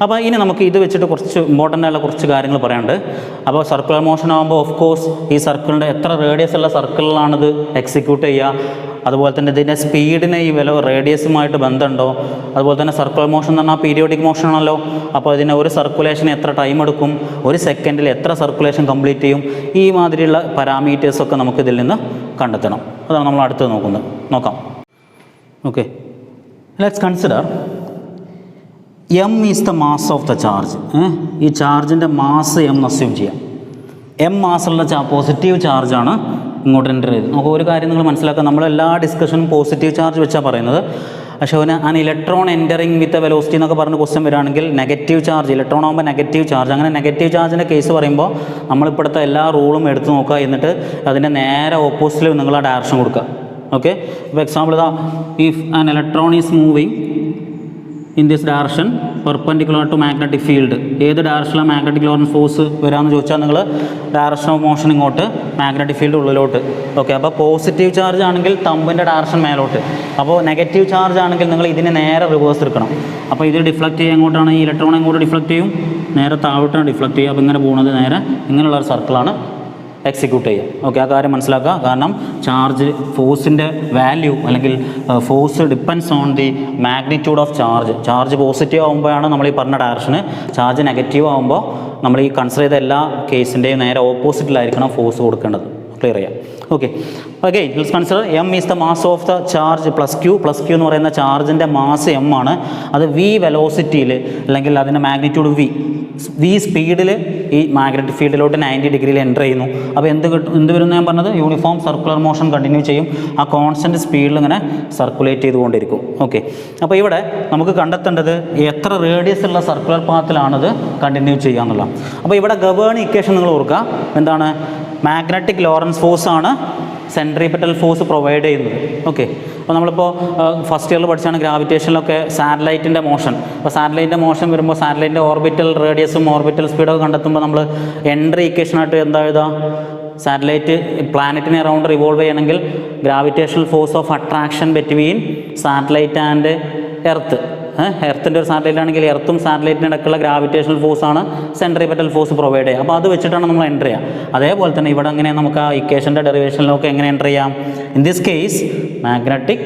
അപ്പോൾ ഇനി നമുക്ക് ഇത് വെച്ചിട്ട് കുറച്ച് ഇമ്പോർട്ടൻ്റ് ആയിട്ടുള്ള കുറച്ച് കാര്യങ്ങൾ പറയാനുണ്ട്. അപ്പോൾ സർക്കുലർ മോഷൻ ആകുമ്പോൾ ഓഫ് കോഴ്സ് ഈ സർക്കിളിൻ്റെ എത്ര റേഡിയസ് ഉള്ള സർക്കിളിലാണിത് എക്സിക്യൂട്ട് ചെയ്യുക, അതുപോലെ തന്നെ ഇതിൻ്റെ സ്പീഡിന് ഈ റേഡിയസുമായിട്ട് ബന്ധമുണ്ടോ, അതുപോലെ തന്നെ സർക്കുലർ മോഷൻ എന്ന് പറഞ്ഞാൽ പീരിയോഡിക് മോഷൻ ആണല്ലോ. അപ്പോൾ ഇതിന് ഒരു സർക്കുലേഷൻ എത്ര ടൈം എടുക്കും, ഒരു സെക്കൻഡിൽ എത്ര സർക്കുലേഷൻ കംപ്ലീറ്റ് ചെയ്യും, ഈ മാതിരിയുള്ള പാരാമീറ്റേഴ്സൊക്കെ നമുക്ക് ഇതിൽ നിന്ന് കണ്ടെത്തണം. അതാണ് നമ്മൾ അടുത്ത് നോക്കാം. Okay, let's consider M is the mass of the charge. ഈ ചാർജിൻ്റെ മാസ് M അസ്യൂം ചെയ്യാം. M മാസുള്ള പോസിറ്റീവ് ചാർജാണ് ഇങ്ങോട്ട് എൻ്റർ ചെയ്ത്. നമുക്ക് ഒരു കാര്യം നിങ്ങൾ മനസ്സിലാക്കുക, നമ്മളെല്ലാ ഡിസ്കഷനും പോസിറ്റീവ് ചാർജ് വെച്ചാൽ പറയുന്നത്. പക്ഷേ an electron entering with velocity എന്നൊക്കെ പറഞ്ഞ് ക്വസ്റ്റ്യൻ വരികയാണെങ്കിൽ നെഗറ്റീവ് ചാർജ്, ഇലക്ട്രോൺ ആകുമ്പോൾ നെഗറ്റീവ് ചാർജ്. അങ്ങനെ നെഗറ്റീവ് ചാർജിൻ്റെ കേസ് പറയുമ്പോൾ നമ്മളിപ്പോഴത്തെ എല്ലാ റൂളും എടുത്ത് നോക്കുക, എന്നിട്ട് അതിൻ്റെ നേരെ ഓപ്പോസിറ്റിൽ നിങ്ങൾ ആ ഡയറക്ഷൻ കൊടുക്കുക. ഓക്കെ, ഇപ്പോൾ എക്സാമ്പിൾ ഇതാ, if an electron is moving in this direction perpendicular to magnetic field, ഏത് ഡയറക്ഷനിലാണ് മാഗ്നറ്റിക് ലോറൻസ് ഫോഴ്സ് വരാമെന്ന് ചോദിച്ചാൽ നിങ്ങൾ ഡയറക്ഷൻ ഓഫ് മോഷൻ ഇങ്ങോട്ട്, മാഗ്നറ്റിക് ഫീൽഡ് ഉള്ളിലോട്ട്. ഓക്കെ, അപ്പോൾ പോസിറ്റീവ് ചാർജ് ആണെങ്കിൽ തമ്പിൻ്റെ ഡയറക്ഷൻ മേലോട്ട്, അപ്പോൾ നെഗറ്റീവ് ചാർജ് ആണെങ്കിൽ നിങ്ങൾ ഇതിനെ നേരെ റിവേഴ്സ് എടുക്കണം. അപ്പോൾ ഇത് ഡിഫ്ലക്റ്റ് ചെയ്യുക എങ്ങോട്ടാണ്? ഈ ഇലക്ട്രോൺ എങ്ങോട്ട് ഡിഫ്ലക്റ്റ് ചെയ്യും? നേരെ താഴോട്ടാണ് ഡിഫ്ലക്റ്റ് ചെയ്യുക. അപ്പോൾ ഇങ്ങനെ പോകുന്നത് നേരെ ഇങ്ങനെയുള്ള ഒരു സർക്കിളാണ് എക്സിക്യൂട്ട് ചെയ്യുക. ഓക്കെ, ആ കാര്യം മനസ്സിലാക്കുക. കാരണം ചാർജ് ഫോഴ്സിൻ്റെ വാല്യൂ അല്ലെങ്കിൽ force depends on the magnitude of charge. Charge positive ആകുമ്പോഴാണ് നമ്മൾ ഈ പറഞ്ഞ ഡയറക്ഷന്, ചാർജ് നെഗറ്റീവ് ആകുമ്പോൾ നമ്മൾ ഈ കൺസിഡർ ചെയ്ത എല്ലാ കേസിൻ്റെയും നേരെ ഓപ്പോസിറ്റിലായിരിക്കണം ഫോഴ്സ് കൊടുക്കേണ്ടത്. ക്ലിയർ ചെയ്യാം. Okay, let's consider M is the mass of the charge plus Q എന്ന് പറയുന്ന ചാർജിൻ്റെ മാസ് M ആണ്. അത് V വെലോസിറ്റിയിൽ അല്ലെങ്കിൽ അതിൻ്റെ മാഗ്നിറ്റ്യൂഡ് V സ്പീഡിൽ ഈ മാഗ്നറ്റിക് ഫീൽഡിലോട്ട് 90 ഡിഗ്രിയിൽ എൻ്റർ ചെയ്യുന്നു. അപ്പോൾ എന്ത് വരുമെന്ന് ഞാൻ പറഞ്ഞത്? യൂണിഫോം സർക്കുലർ മോഷൻ കണ്ടിന്യൂ ചെയ്യും. ആ കോൺസ്റ്റൻറ്റ് സ്പീഡിൽ ഇങ്ങനെ സർക്കുലേറ്റ് ചെയ്തുകൊണ്ടിരിക്കും. ഓക്കെ, അപ്പോൾ ഇവിടെ നമുക്ക് കണ്ടെത്തേണ്ടത് എത്ര റേഡിയസ് ഉള്ള സർക്കുലർ പാത്തിലാണത് കണ്ടിന്യൂ ചെയ്യുക എന്നുള്ളതാണ്. അപ്പോൾ ഇവിടെ ഗവേണിംഗ് ഇക്വേഷൻ നിങ്ങൾ ഓർക്കുക. എന്താണ്? മാഗ്നറ്റിക് ലോറൻസ് ഫോഴ്സ് ആണ് സെൻട്രിപെറ്റൽ ഫോഴ്സ് പ്രൊവൈഡ് ചെയ്യുന്നത്. ഓക്കെ, അപ്പോൾ നമ്മളിപ്പോൾ ഫസ്റ്റ് ഇയറിൽ പഠിച്ചാണ് ഗ്രാവിറ്റേഷനിലൊക്കെ സാറ്റലൈറ്റിൻ്റെ മോഷൻ. അപ്പോൾ സാറ്റലൈറ്റിൻ്റെ മോഷൻ വരുമ്പോൾ സാറ്റലൈറ്റിൻ്റെ ഓർബിറ്റൽ റേഡിയസും ഓർബിറ്റൽ സ്പീഡൊക്കെ കണ്ടെത്തുമ്പോൾ നമ്മൾ എൻട്രി ഇക്വേഷനായിട്ട് എന്താ എഴുതുക? സാറ്റലൈറ്റ് പ്ലാനറ്റിനെ അറൗണ്ട് റിവോൾവ് ചെയ്യണമെങ്കിൽ gravitational force of attraction between satellite and earth. എർത്തിൻ്റെ ഒരു സാറ്റലൈറ്റ് ആണെങ്കിൽ എർത്തും സാറ്റലൈറ്റിൻ്റെ ഇടയ്ക്കുള്ള ഗ്രാവിറ്റേഷണൽ ഫോഴ്സാണ് സെൻട്രിപെറ്റൽ ഫോഴ്സ് പ്രൊവൈഡ് ചെയ്യുക. അപ്പോൾ അത് വെച്ചിട്ടാണ് നമ്മൾ എൻ്റർ ചെയ്യുക. അതേപോലെ തന്നെ ഇവിടെ എങ്ങനെ നമുക്ക് ആ ഇക്വേഷൻ്റെ ഡെറിവേഷനിലൊക്കെ എങ്ങനെ എൻ്റർ ചെയ്യാം? In this case magnetic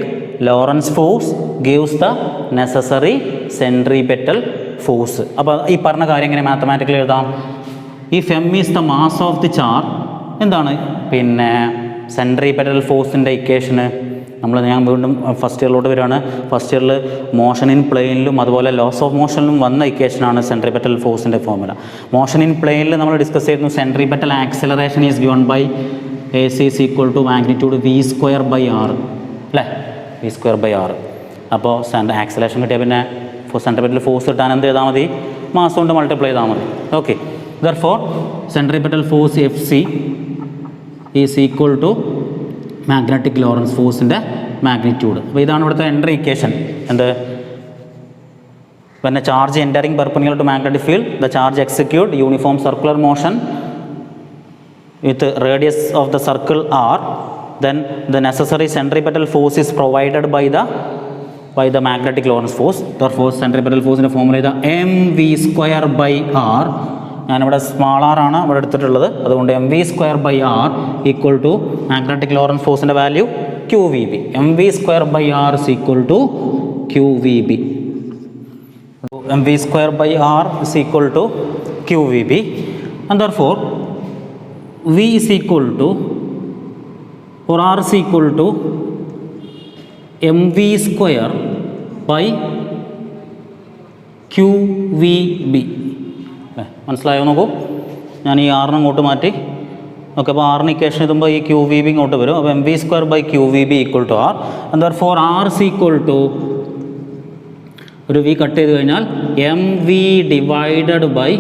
Lorentz force gives the necessary centripetal force. അപ്പോൾ ഈ പറഞ്ഞ കാര്യം എങ്ങനെ മാത്തമാറ്റിക്കലി എഴുതാം? If M is the mass of the charge, എന്താണ് പിന്നെ സെൻട്രിപെറ്റൽ ഫോഴ്സിൻ്റെ ഇക്വേഷന് ഞാൻ വീണ്ടും ഫസ്റ്റ് ഇയറിലോട്ട് വരികയാണ്. ഫസ്റ്റ് ഇയറിൽ മോഷൻ ഇൻ പ്ലെയിനിലും അതുപോലെ ലോസ് ഓഫ് മോഷനിലും വന്ന ഇക്വേഷനാണ് സെൻട്രിപെറ്റൽ ഫോഴ്സിൻ്റെ ഫോർമുല. മോഷൻ ഇൻ പ്ലെയിനിൽ നമ്മൾ ഡിസ്കസ് ചെയ്യുന്നു centripetal acceleration is given by AC is equal to magnitude V²/r അല്ലേ? V²/r. അപ്പോൾ ആക്സിലറേഷൻ കിട്ടിയാൽ പിന്നെ സെൻട്രിപെറ്റൽ ഫോഴ്സ് കിട്ടാൻ എന്ത് ചെയ്താൽ മതി? മാസ് കൊണ്ട് മൾട്ടിപ്ലൈ ചെയ്താൽ മതി. Okay, therefore centripetal force Fc is equal to magnetic Lorentz ഫോഴ്സിൻ്റെ മാഗ്നിറ്റ്യൂഡ്. അപ്പോൾ ഇതാണ് ഇവിടുത്തെ എൻട്രി ഇക്വേഷൻ. എന്ത്? when a charge entering perpendicular to magnetic field, the charge execute uniform circular motion with radius of the circle r, then the necessary centripetal force is provided by the magnetic Lorentz force. Therefore centripetal force in the formula is mv square by r. ഞാനിവിടെ small r ആണ് ഇവിടെ എടുത്തിട്ടുള്ളത്, അതുകൊണ്ട് m v square by r equal to magnetic Lorentz ഫോഴ്സിൻ്റെ value q v b. M v square by r is equal to q v b. mv square by r is equal to qvb, and therefore v is equal to, or r is equal to mv square by qvb. മനസ്സിലായോ? നോക്കൂ, ഞാൻ ഈ ആറിന് അങ്ങോട്ട് മാറ്റി. Okay, അപ്പോൾ ആറിന് equation എഴുതുമ്പോൾ ഈ ക്യൂ വി ബി ഇങ്ങോട്ട് വരും. അപ്പോൾ m v square by q v b equal to r, and therefore r is equal to, ഒരു വി കട്ട് ചെയ്ത് കഴിഞ്ഞാൽ m v divided by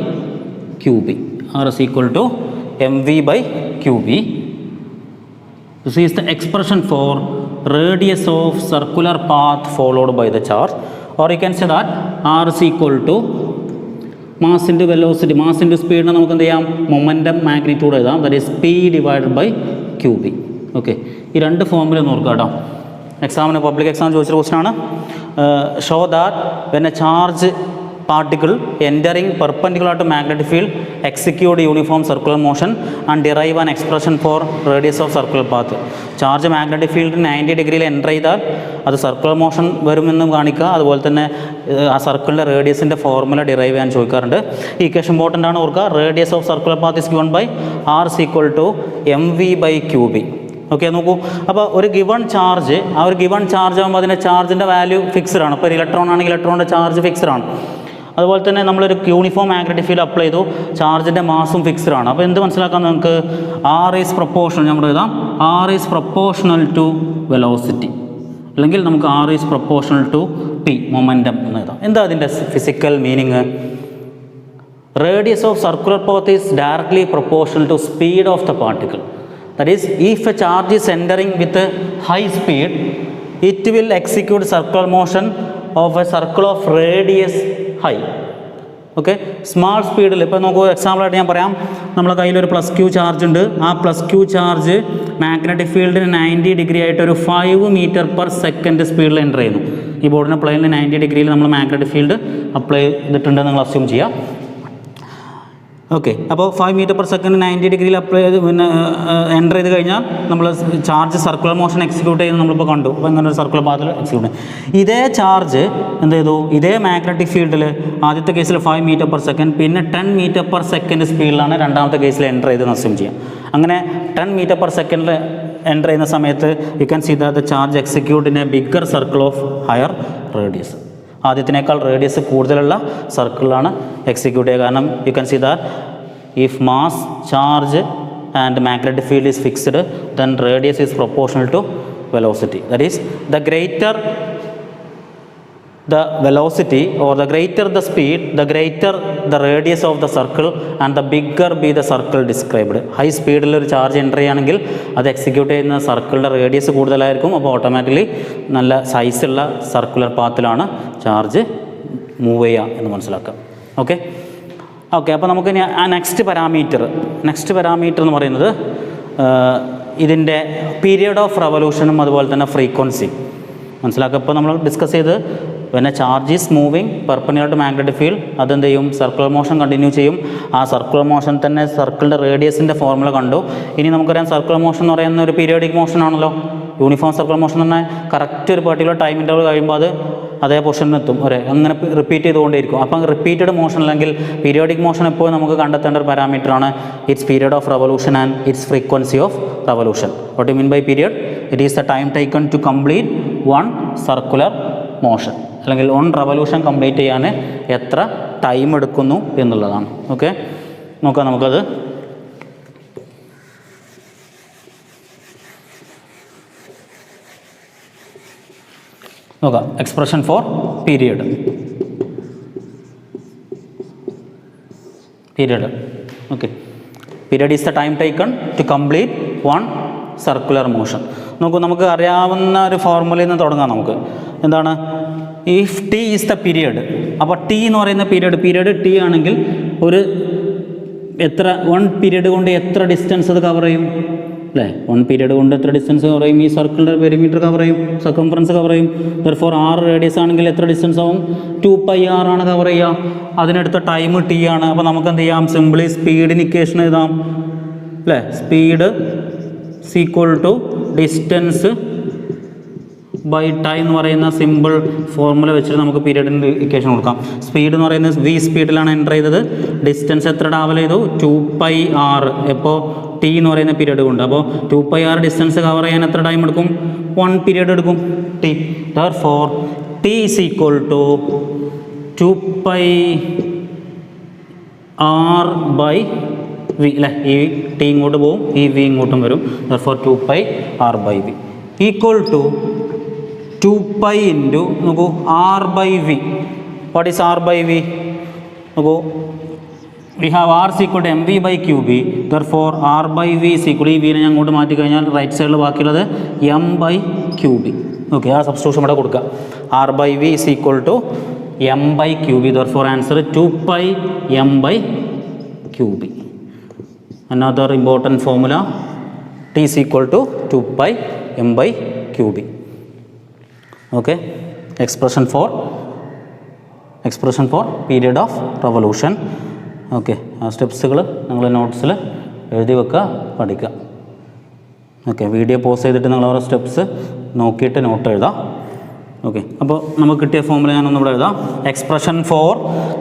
q b. R is equal to m v by q b. This is the expression for radius of circular path followed by the charge, or you can say that r is equal to mass into velocity. Mass into സ്പീഡിനെ നമുക്ക് എന്ത് ചെയ്യാം? Momentum magnitude എഴുതാം. That is p divided by q b. Okay, ഈ രണ്ട് ഫോമിൽ നോക്കുക കേട്ടോ. എക്സാമിന് പബ്ലിക് എക്സാം ചോദിച്ചൊരു ക്വസ്റ്റനാണ്. Show that when a charge particle entering perpendicular to magnetic field execute uniform circular motion and derive an expression for radius of circular path. Charge magnetic field 90 ഡിഗ്രിയിൽ enter ചെയ്താൽ അത് സർക്കുലർ മോഷൻ വരുമെന്നും കാണിക്കുക. അതുപോലെ തന്നെ ആ സർക്കിളിൻ്റെ റേഡിയസിൻ്റെ ഫോർമുല ഡിറൈവ് ചെയ്യാൻ ചോദിക്കാറുണ്ട്. ഈ ഇക്വേഷൻ ഇമ്പോർട്ടൻ്റ് ആണ്, ഓർക്കുക. Radius of circular path is given by r is equal to m v by q b. Okay, നോക്കൂ. അപ്പോൾ ഒരു ഗിവൺ ചാർജ്, ആ ഒരു ഗിവൺ ചാർജ് ആകുമ്പോൾ അതിൻ്റെ ചാർജിൻ്റെ വാല്യൂ ഫിക്സ്ഡ് ആണ്. ഇപ്പോൾ ഒരു ഇലക്ട്രോൺ ആണെങ്കിൽ ഇലക്ട്രോണിൻ്റെ ചാർജ് ഫിക്സ്ഡ് ആണ്. അതുപോലെ തന്നെ നമ്മളൊരു യൂണിഫോം മാഗ്നറ്റിക് ഫീൽഡ് അപ്ലൈ ചെയ്തു, ചാർജിൻ്റെ മാസും ഫിക്സ്ഡ് ആണ്. അപ്പോൾ എന്ത് മനസ്സിലാക്കാൻ നമുക്ക്? ആർ ഈസ് പ്രൊപ്പോർഷണൽ, നമ്മൾ എഴുതാം r is proportional to velocity, അല്ലെങ്കിൽ നമുക്ക് r is proportional to p, momentum എന്ന് എഴുതാം. എന്താ അതിൻ്റെ physical meaning? Radius of circular path is directly proportional to speed of the particle. That is, if a charge is entering with a high speed, it will execute circular motion of a circle of radius high. Okay, small സ്പീഡിൽ ഇപ്പോൾ നമുക്ക് എക്സാമ്പിളായിട്ട് ഞാൻ പറയാം. നമ്മളെ കയ്യിലൊരു plus Q charge ഉണ്ട്. ആ plus Q charge magnetic ഫീൽഡിന് 90 ഡിഗ്രി ആയിട്ട് ഒരു 5 മീറ്റർ പെർ സെക്കൻഡ് സ്പീഡിൽ എൻ്റർ ചെയ്യുന്നു. ഈ ബോർഡിൻ്റെ പ്ലെയിനിൽ 90 ഡിഗ്രിയിൽ നമ്മൾ മാഗ്നറ്റിക് ഫീൽഡ് അപ്ലൈ ചെയ്തിട്ടുണ്ടെന്ന് നിങ്ങൾ അസ്യൂം ചെയ്യാം. ഓക്കെ, അപ്പോൾ 5 മീറ്റർ പെർ സെക്കൻഡ് 90 ഡിഗ്രിയിൽ അപ്ലൈ ചെയ്ത് പിന്നെ എൻ്റർ ചെയ്ത് കഴിഞ്ഞാൽ നമ്മൾ ചാർജ് സർക്കുലർ മോഷൻ എക്സിക്യൂട്ട് ചെയ്യുന്നത് നമ്മളിപ്പോൾ കണ്ടു. അപ്പോൾ ഇങ്ങനെ ഒരു സർക്കുലർ പാത്തിൽ എക്സിക്യൂട്ട് ചെയ്യും. ഇതേ ചാർജ് എന്ത് ചെയ്തു? ഇതേ മാഗ്നറ്റിക് ഫീൽഡിൽ ആദ്യത്തെ കേസിൽ 5 മീറ്റർ പെർ സെക്കൻഡ്, പിന്നെ 10 മീറ്റർ പെർ സെക്കൻഡ് സ്പീഡിലാണ് രണ്ടാമത്തെ കേസിൽ എൻ്റർ ചെയ്തതെന്ന് അസ്യൂം ചെയ്യാം. അങ്ങനെ 10 മീറ്റർ പെർ സെക്കൻഡിൽ എൻ്റർ ചെയ്യുന്ന സമയത്ത് you can see that the charge execute in a bigger circle of higher radius. ആദ്യത്തിനേക്കാൾ റേഡിയസ് കൂടുതലുള്ള സർക്കിളിലാണ് എക്സിക്യൂട്ട് ചെയ്യുക. കാരണം you can see that if mass, charge and magnetic field is fixed, then radius is proportional to velocity. That is the greater the velocity or the greater the speed, the greater the radius of the circle and the bigger be the circle described. High സ്പീഡിൽ ഒരു charge enter ചെയ്യുകയാണെങ്കിൽ അത് execute ചെയ്യുന്ന സർക്കിളിൻ്റെ radius കൂടുതലായിരിക്കും. അപ്പോൾ automatically നല്ല സൈസുള്ള സർക്കുലർ പാത്തിലാണ് ചാർജ് മൂവ് ചെയ്യുക എന്ന് മനസ്സിലാക്കാം. ഓക്കെ, അപ്പോൾ നമുക്ക് നെക്സ്റ്റ് പാരാമീറ്റർ എന്ന് പറയുന്നത് ഇതിൻ്റെ പീരിയഡ് ഓഫ് റെവല്യൂഷനും അതുപോലെ തന്നെ ഫ്രീക്വൻസി മനസ്സിലാക്കുക. ഇപ്പോൾ നമ്മൾ ഡിസ്കസ് ചെയ്ത് when a charge is moving perpendicular to magnetic field, അതെന്ത് ചെയ്യും? സർക്കുലർ മോഷൻ കണ്ടിന്യൂ ചെയ്യും. ആ സർക്കുലർ മോഷൻ തന്നെ സർക്കിളിൻ്റെ റേഡിയസിൻ്റെ ഫോർമുല കണ്ടു. ഇനി നമുക്കറിയാം സർക്കുലർ മോഷൻ എന്ന് പറയുന്ന ഒരു പീരിയോഡിക് മോഷൻ ആണല്ലോ. യൂണിഫോം സർക്കുലർ മോഷൻ എന്ന് പറഞ്ഞാൽ കറക്റ്റ് ഒരു പെർട്ടിക്കുലർ ടൈം ഇൻ്റർവൽ കഴിയുമ്പോൾ അത് അതേ പൊസിഷനിലെത്തും. അങ്ങനെ റിപ്പീറ്റ് ചെയ്തുകൊണ്ടേയിരിക്കും. അപ്പം റിപ്പീറ്റഡ് മോഷൻ അല്ലെങ്കിൽ പീരിയോഡിക് മോഷൻ എപ്പോഴും നമുക്ക് കണ്ടെത്തേണ്ട ഒരു പാരാമീറ്ററാണ് its period of revolution and its frequency of revolution. What you mean by period? It is the time taken to complete one circular motion, അല്ലെങ്കിൽ വൺ റെവല്യൂഷൻ കംപ്ലീറ്റ് ചെയ്യാൻ എത്ര time എടുക്കുന്നു എന്നുള്ളതാണ്. ഓക്കെ, നോക്കാം നമുക്കത്. നോക്കാം expression for period. Period. Okay, period is the time taken to complete one circular motion. നോക്കൂ, നമുക്ക് അറിയാവുന്ന ഒരു ഫോർമുലയിൽ നിന്ന് തുടങ്ങാം. നമുക്ക് എന്താണ്, if T is the period, അപ്പോൾ ടി എന്ന് പറയുന്ന പീരിയഡ് ടി ആണെങ്കിൽ ഒരു എത്ര വൺ പീരിയഡ് കൊണ്ട് എത്ര ഡിസ്റ്റൻസ് അത് കവർ ചെയ്യും അല്ലേ? വൺ പീരിയഡ് കൊണ്ട് എത്ര ഡിസ്റ്റൻസ് കവർ ചെയ്യും? ഈ സർക്കിളിൻ്റെ പെരിമീറ്റർ കവർ ചെയ്യും, സർക്കംഫറൻസ് കവർ ചെയ്യും. ദെർഫോർ 6 റേഡിയസ് ആണെങ്കിൽ എത്ര ഡിസ്റ്റൻസ് ആവും? 2πr ആണ് കവർ ചെയ്യുക. അതിനെടുത്ത ടൈം ടി ആണ്. അപ്പോൾ നമുക്ക് എന്ത് ചെയ്യാം? സിംപിളി സ്പീഡിന് ഇക്വേഷൻ എഴുതാം അല്ലേ? Speed equal to distance by time എന്ന് പറയുന്ന സിമ്പിൾ ഫോർമുല വെച്ചിട്ട് നമുക്ക് പീരിയഡിൻ്റെ ഇക്വേഷൻ കൊടുക്കാം. സ്പീഡ് എന്ന് പറയുന്നത് v സ്പീഡിലാണ് എൻ്റർ ചെയ്തത്. ഡിസ്റ്റൻസ് എത്ര ട്രാവൽ ചെയ്തു? 2πr. എപ്പോൾ? ടി എന്ന് പറയുന്ന പീരിയഡ് കൊണ്ട്. അപ്പോൾ 2πr ഡിസ്റ്റൻസ് കവർ ചെയ്യാൻ എത്ര ടൈം എടുക്കും? 1 പീരിയഡ് എടുക്കും T. Therefore T is equal to 2πr by v അല്ലേ? ഈ ടി ഇങ്ങോട്ട് പോവും, ഈ വി ഇങ്ങോട്ടും വരും. Therefore 2πr by v equal to 2π into നോക്കൂ r by v. What is r by v? നോക്കൂ, we have r equal to mv by qb. Therefore r by v is equal, ഈ വീനെ ഞാൻ അങ്ങോട്ട് മാറ്റി കഴിഞ്ഞാൽ റൈറ്റ് സൈഡിൽ ബാക്കിയുള്ളത് m ബൈ qb. ഓക്കെ, ആ സബ്സ്റ്റിറ്റ്യൂഷൻ ഇവിടെ കൊടുക്കുക. r by v is equal to m by qb. Therefore answer 2π m by qb. Another important formula, t is equal to 2π m by qb. Okay, expression for period of revolution. Okay, ആ സ്റ്റെപ്സുകൾ നിങ്ങൾ നോട്ട്സിൽ എഴുതി വെക്കുക, പഠിക്കുക. Okay, video pause ചെയ്തിട്ട് നിങ്ങൾ ഓരോ steps നോക്കിയിട്ട് not എഴുതാം. ഓക്കെ, അപ്പോൾ നമുക്ക് കിട്ടിയ ഫോമുല ഞാനൊന്നിവിടെ എഴുതാം. Expression for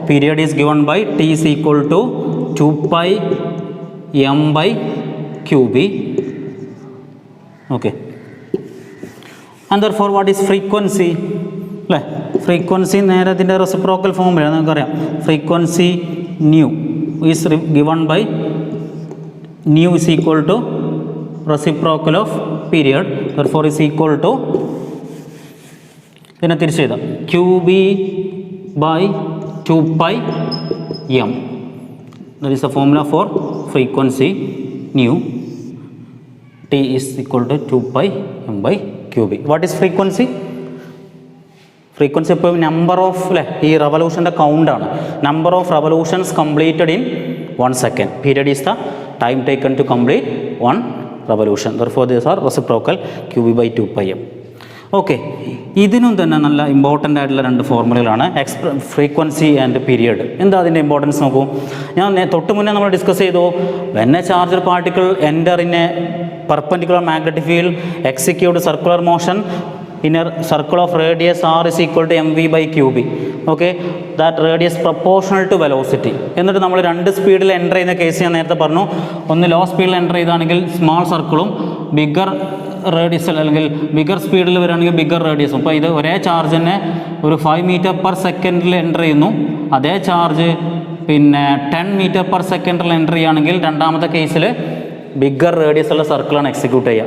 period is given by T is equal to 2π m by qb. Okay, and therefore what is frequency? അല്ലേ, ഫ്രീക്വൻസി നേരെ അതിൻ്റെ റെസിപ്രോക്കൽ ഫോമിലാണ് നമുക്കറിയാം. Frequency nu is given by nu is equal to reciprocal of period. Therefore is equal to, ഇതിനെ തിരിച്ച് എഴുതാം, qb by 2π m. That is the formula for frequency nu. T is equal to 2π m by qb. What is frequency? Frequency ഇപ്പോൾ number of അല്ലേ, ഈ റവല്യൂഷൻ്റെ കൗണ്ടാണ്. Number of revolutions completed in 1 second. Period is the time taken to complete 1 revolution. Therefore these are reciprocal qb by 2π m. Okay, ഇതിനും തന്നെ നല്ല important ആയിട്ടുള്ള 2 ഫോർമുലകളാണ്, frequency and period. എന്താ അതിൻ്റെ ഇമ്പോർട്ടൻസ് നോക്കൂ. ഞാൻ തൊട്ട് മുന്നേ നമ്മൾ ഡിസ്കസ് ചെയ്തു, when a charger particle enter in a perpendicular magnetic field execute circular motion in a circle of radius r is equal to mv by qb. Okay, that radius proportional to velocity. എന്നിട്ട് നമ്മൾ 2 സ്പീഡിൽ enter ചെയ്യുന്ന case ഞാൻ നേരത്തെ പറഞ്ഞു. ഒന്ന് law സ്പീഡിൽ enter ചെയ്താണെങ്കിൽ small സർക്കിളും, bigger റേഡിയസിൽ അല്ലെങ്കിൽ ബിഗർ സ്പീഡിൽ വരികയാണെങ്കിൽ ബിഗർ റേഡിയസും. അപ്പോൾ ഇത് ഒരേ ചാർജ് തന്നെ ഒരു 5 മീറ്റർ പെർ സെക്കൻഡിൽ എൻ്റർ ചെയ്യുന്നു. അതേ ചാർജ് പിന്നെ 10 മീറ്റർ പെർ സെക്കൻഡിൽ എൻ്റർ ചെയ്യുകയാണെങ്കിൽ രണ്ടാമത്തെ കേസിൽ ബിഗർ റേഡിയസ് ഉള്ള സർക്കിളാണ് എക്സിക്യൂട്ട് ചെയ്യുക.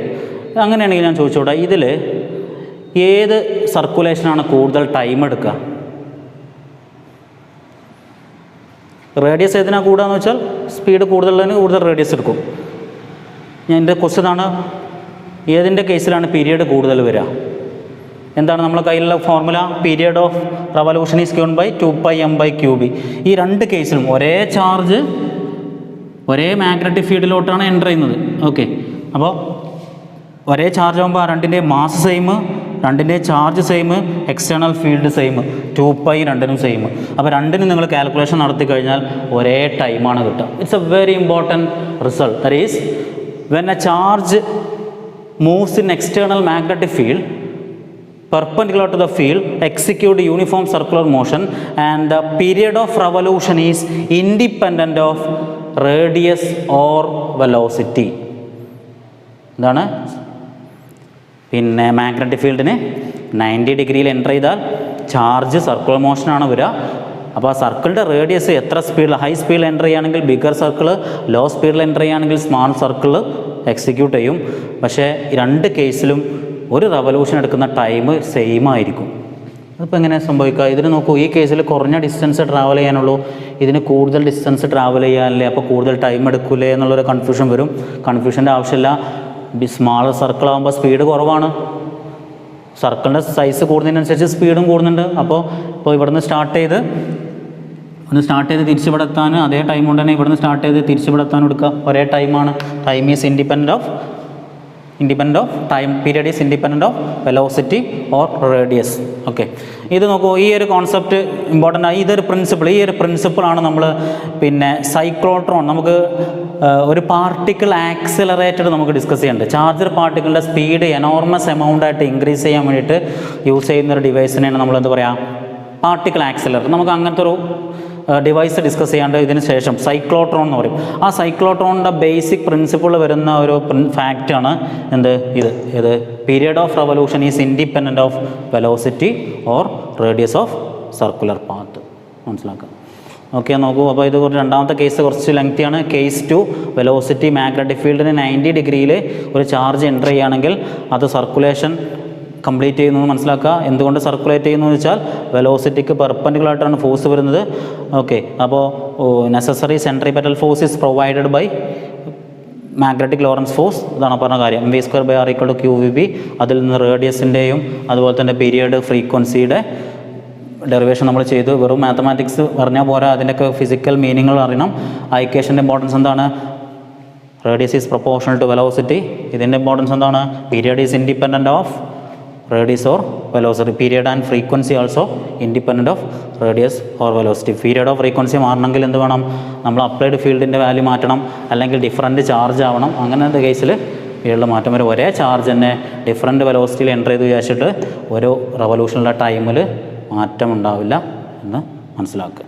അങ്ങനെയാണെങ്കിൽ ഞാൻ ചോദിച്ചോട്ടെ, ഇതിൽ ഏത് സർക്കുലേഷനാണ് കൂടുതൽ ടൈം എടുക്കുക? റേഡിയസ് ഏതിനാണ് കൂടുകയെന്ന് വെച്ചാൽ സ്പീഡ് കൂടുതലുള്ളതിന് കൂടുതൽ റേഡിയസ് എടുക്കും. ഞാൻ എൻ്റെ ക്വസ്റ്റ്യൻ ആണ്, ഏതിൻ്റെ കേസിലാണ് പീരിയഡ് കൂടുതൽ വരിക? എന്താണ് നമ്മളെ കയ്യിലുള്ള formula? Period of revolution is given by 2π m by qb. ഈ 2 കേസിലും ഒരേ ചാർജ് ഒരേ മാഗ്നറ്റിക് ഫീൽഡിലോട്ടാണ് എൻ്റർ ചെയ്യുന്നത്. ഓക്കെ, അപ്പോൾ ഒരേ ചാർജ് ആകുമ്പോൾ ആ രണ്ടിൻ്റെയും മാസ് സെയിം, രണ്ടിൻ്റെയും charge same, external field same, 2π രണ്ടിനും സെയിം. അപ്പോൾ രണ്ടിനും നിങ്ങൾ കാൽക്കുലേഷൻ നടത്തി കഴിഞ്ഞാൽ ഒരേ ടൈമാണ് കിട്ടുക. It's A very important result. That is when a charge moves in external magnetic field perpendicular to the field execute uniform circular motion and the period of revolution is independent of radius or velocity. എന്താണ്? പിന്നെ magnetic ഫീൽഡിന് 90 ഡിഗ്രിയിൽ enter ചെയ്താൽ charge circular മോഷനാണ് വരിക. അപ്പോൾ ആ സർക്കിളിൻ്റെ radius എത്ര സ്പീഡിൽ, ഹൈ സ്പീഡിൽ എൻ്റർ ചെയ്യുകയാണെങ്കിൽ ബിഗർ സർക്കിൾ, ലോ സ്പീഡിൽ എൻ്റർ ചെയ്യുകയാണെങ്കിൽ സ്മാൾ സർക്കിൾ എക്സിക്യൂട്ട് ചെയ്യും. പക്ഷേ 2 കേസിലും ഒരു റവല്യൂഷൻ എടുക്കുന്ന ടൈം സെയിം ആയിരിക്കും. അതിപ്പോൾ എങ്ങനെ സംഭവിക്കുക? ഇതിന് നോക്കൂ, ഈ കേസിൽ കുറഞ്ഞ ഡിസ്റ്റൻസ് ട്രാവൽ ചെയ്യാനുള്ളൂ, ഇതിന് കൂടുതൽ ഡിസ്റ്റൻസ് ട്രാവൽ ചെയ്യാനല്ലേ, അപ്പോൾ കൂടുതൽ ടൈം എടുക്കൂലേ എന്നുള്ളൊരു കൺഫ്യൂഷൻ വരും. കൺഫ്യൂഷൻ്റെ ആവശ്യമില്ല. സ്മാളർ സർക്കിൾ ആകുമ്പോൾ സ്പീഡ് കുറവാണ്, സർക്കിളിൻ്റെ സൈസ് കൂടുന്നതിനനുസരിച്ച് സ്പീഡും കൂടുന്നുണ്ട്. ഇപ്പോൾ ഇവിടുന്ന് സ്റ്റാർട്ട് ചെയ്ത് തിരിച്ച് ഇവിടെ എത്താൻ അതേ ടൈം കൊണ്ട് തന്നെ ഇവിടുന്ന് സ്റ്റാർട്ട് ചെയ്ത് തിരിച്ച് ഇവിടെ എത്താൻ എടുക്കുക, ഒരേ ടൈമാണ്. Time is independent of time period is independent of velocity or radius. Okay, ഇത് നോക്കൂ, ഈ ഒരു കോൺസെപ്റ്റ് ഇമ്പോർട്ടൻ്റ് ആയി. ഇതൊരു പ്രിൻസിപ്പിളാണ് നമ്മൾ സൈക്ലോട്രോൺ, നമുക്ക് ഒരു പാർട്ടിക്കിൾ ആക്സിലറേറ്റഡ് നമുക്ക് ഡിസ്കസ് ചെയ്യേണ്ടത്. ചാർജർ പാർട്ടിക്കിളിൻ്റെ സ്പീഡ് എനോർമസ് എമൗണ്ട് ആയിട്ട് ഇൻക്രീസ് ചെയ്യാൻ വേണ്ടിയിട്ട് യൂസ് ചെയ്യുന്നൊരു ഡിവൈസിനെയാണ് നമ്മൾ എന്താ പറയുക, പാർട്ടിക്കിൾ ആക്സിലറേറ്റർ. നമുക്ക് അങ്ങനത്തെ ഒരു ഡിവൈസ് ഡിസ്കസ് ചെയ്യാണ്ട് ഇതിന് ശേഷം സൈക്ലോട്രോൺ എന്ന് പറയും. ആ സൈക്ലോട്രോണിൻ്റെ ബേസിക് പ്രിൻസിപ്പിൾ വരുന്ന ഒരു ഫാക്റ്റാണ് ഇത് period of revolution is independent of velocity or radius of circular path. മനസ്സിലാക്കുക. ഓക്കെ, നോക്കൂ. അപ്പോൾ ഇത് രണ്ടാമത്തെ കേസ് കുറച്ച് ലെങ്തിയാണ്. കേസ് 2, വെലോസിറ്റി മാഗ്നറ്റിക് ഫീൽഡിന് 90 ഡിഗ്രിയിൽ ഒരു ചാർജ് എൻ്റർ ചെയ്യുകയാണെങ്കിൽ അത് സർക്കുലേഷൻ കംപ്ലീറ്റ് ചെയ്യുന്നത് മനസ്സിലാക്കുക. എന്തുകൊണ്ട് സർക്കുലേറ്റ് ചെയ്യുന്നു എന്ന് വെച്ചാൽ വെലോസിറ്റിക്ക് പെർപെൻഡിക്കുലറായിട്ടാണ് ഫോഴ്സ് വരുന്നത്. ഓക്കെ, അപ്പോൾ necessary centripetal force is provided by magnetic Lorentz force. ഇതാണ് പറഞ്ഞ കാര്യം. v²/r=qvb. അതിൽ നിന്ന് റേഡിയസിൻ്റെയും അതുപോലെ തന്നെ പീരിയഡ് ഫ്രീക്വൻസിയുടെ ഡെറിവേഷൻ നമ്മൾ ചെയ്തു. വെറും മാത്തമാറ്റിക്സ് പറഞ്ഞാൽ പോരാ, അതിൻ്റെയൊക്കെ ഫിസിക്കൽ മീനിങ്ങൾ അറിയണം. ആ ഇക്വേഷൻ്റെ ഇമ്പോർട്ടൻസ് എന്താണ്? Radius is proportional to velocity. ഇതിൻ്റെ ഇമ്പോർട്ടൻസ് എന്താണ്? Period is independent of radius or velocity. Period and frequency also independent of radius or velocity. Period of frequency മാറണമെങ്കിൽ എന്ത് വേണം? നമ്മൾ അപ്ലൈഡ് ഫീൽഡിൻ്റെ വാല്യൂ മാറ്റണം, അല്ലെങ്കിൽ ഡിഫറൻറ്റ് ചാർജ് ആവണം. അങ്ങനത്തെ കേസിൽ ഫീൽഡിൽ മാറ്റം വരും. ഒരേ ചാർജ് തന്നെ ഡിഫറൻറ്റ് വെലോസിറ്റിയിൽ എൻ്റർ ചെയ്ത് വിചാരിച്ചിട്ട് ഓരോ റെവല്യൂഷനുള്ള ടൈമിൽ മാറ്റം ഉണ്ടാവില്ല എന്ന് മനസ്സിലാക്കുക.